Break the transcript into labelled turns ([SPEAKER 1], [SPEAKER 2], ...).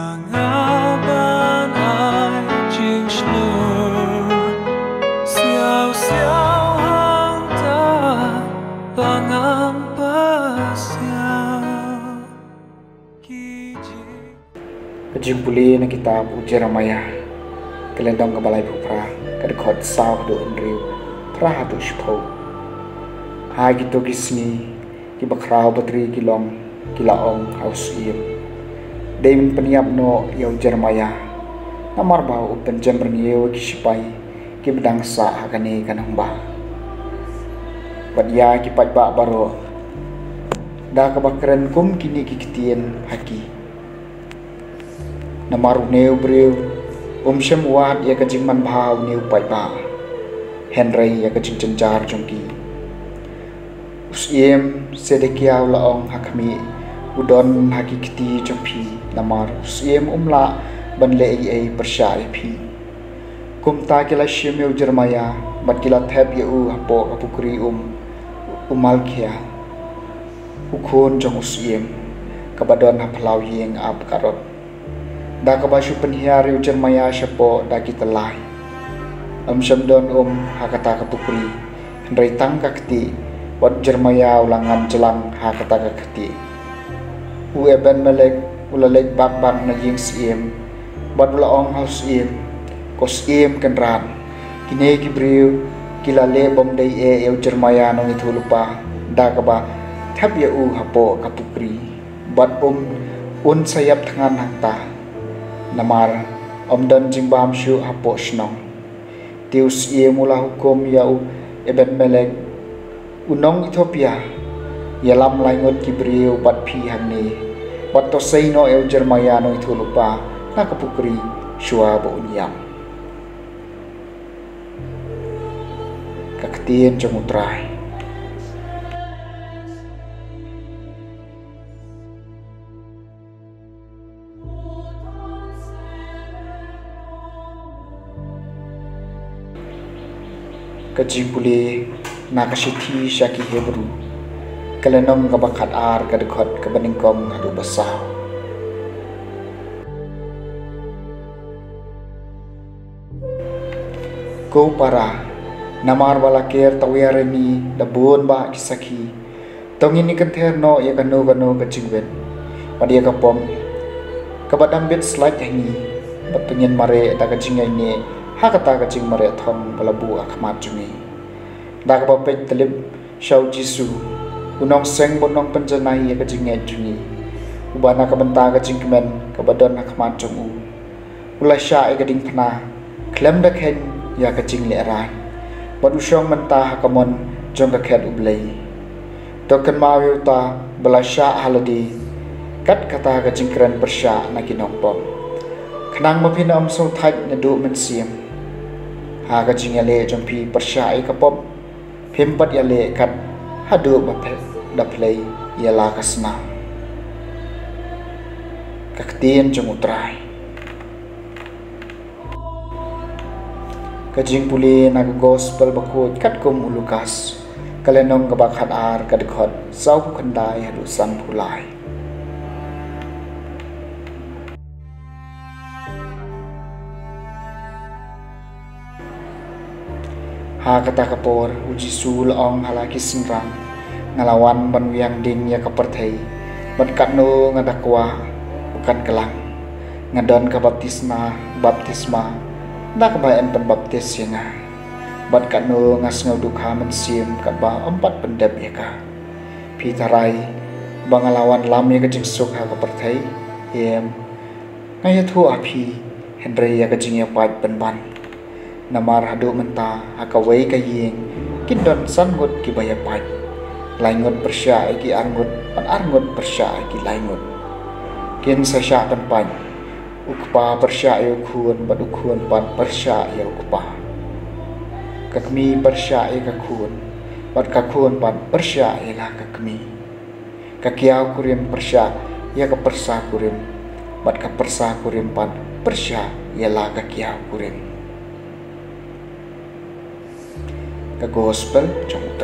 [SPEAKER 1] Pangaban ay ching shlur Siaw siaw hang ta pangampasyaw
[SPEAKER 2] Kajing puli na kitab Jeremiah kalendong kabalay pupra kadkhot saw do unriu pra hatu shpo ha gitu kisni kibakraw batri kilong kilaong haus iem Damin peniap no yaw Jeremiah namar bau upen jember niyew kisipai kibdang sa hakani kanamba badya kipat ba baro da kabakren kum kini kikitien haki namaru neu breu shem wat ya kajing man bhau neu pai ba henry ya kajing cenjar jongki usiem sedekiaw laong hakami udon hakikiti jompi namar usiem umla banle ai persya phi kumta kila shemeu Jeremiah bat kila thep ye u hapo apukri umal khia ukhon jong usiem kabadon haplau yeng ap karot da kabashu penhiar Jeremiah shapo da kitalai shamdon hakata kapukri hendrai tang kakti wat Jeremiah ulangam jelang hakata kakti Eben melek ulalek bak na ying siem bad ulaong haus siem kos siem kenran kine kibriu kilale bom dai eu Jeremiah nong itu lupa da kaba thap ya u hapo kapukri bad un sayap tangan hangta namar dan jingbam shu hapo snong tius siem ula hukum ya u eben melek unong Ethiopia yalam laingot kibriu bat phi hanni bat to sei no eu Jeremiah no itu lupa na kapukri shua bo unyam kaktien jomutrai kajing puli nakasithi syaki Hebrew kalenong kabakat ar kadekot kabaningkong hadu basaw ko para namar balakir tawiyareni dabun ba kisaki tongin ni kanther no ya kanu kajingwen padia kapom kabadam bet slide hangi batungin mare da kajingai ni hakata kajing mare thong balabu akhmat jumi da kapapet telib shaw jisu unong seng bonong penjanai ya kajing juni ubana kabenta kajing kemen kabadon hakman jong ulai sha e gading phna klem da khen ya kajing le ran badushong menta hakamon jong ka khet ublei token mawiu ta belasha haladi kat kata kajing kren bersha na kinong pom khnang mapin so thai na du men sim ha kajing le jong pi bersha e kapom phimpat ya le kat hadu bapet da play ialah kasna kaktien jomutrai kajing puli nag gospel bakut katkum ulukas kalenong kabakhat ar kadkhot sau khandai hadu san phulai ha kata kapor uji sul ong halaki singrang ngalawan banwiang ding ya kaperthai batkat no ngadakwa bukan kelang ngadon ka baptisma nak bayan penbaptis ya nga batkat no ngasngaw dukha mensim kaba empat pendep ya ka pitarai bangalawan lam ya kajing suk ha kaperthai em ngaya thu api hendrai ya kajing ya pat penban namar hadu menta hakawai kayeng kindon sangut kibaya pat laingot persya ki arngot persya ki laingot kin sasya tempan ukpa persya yo khun badukhun pan persya yo ukpa kakmi persya e kakhun bad kakhun pan persya ila kakmi kakiau kurim persya ya ka persa kurim bad ka persa kurim pan persya ila kakiau kurim ka gospel jong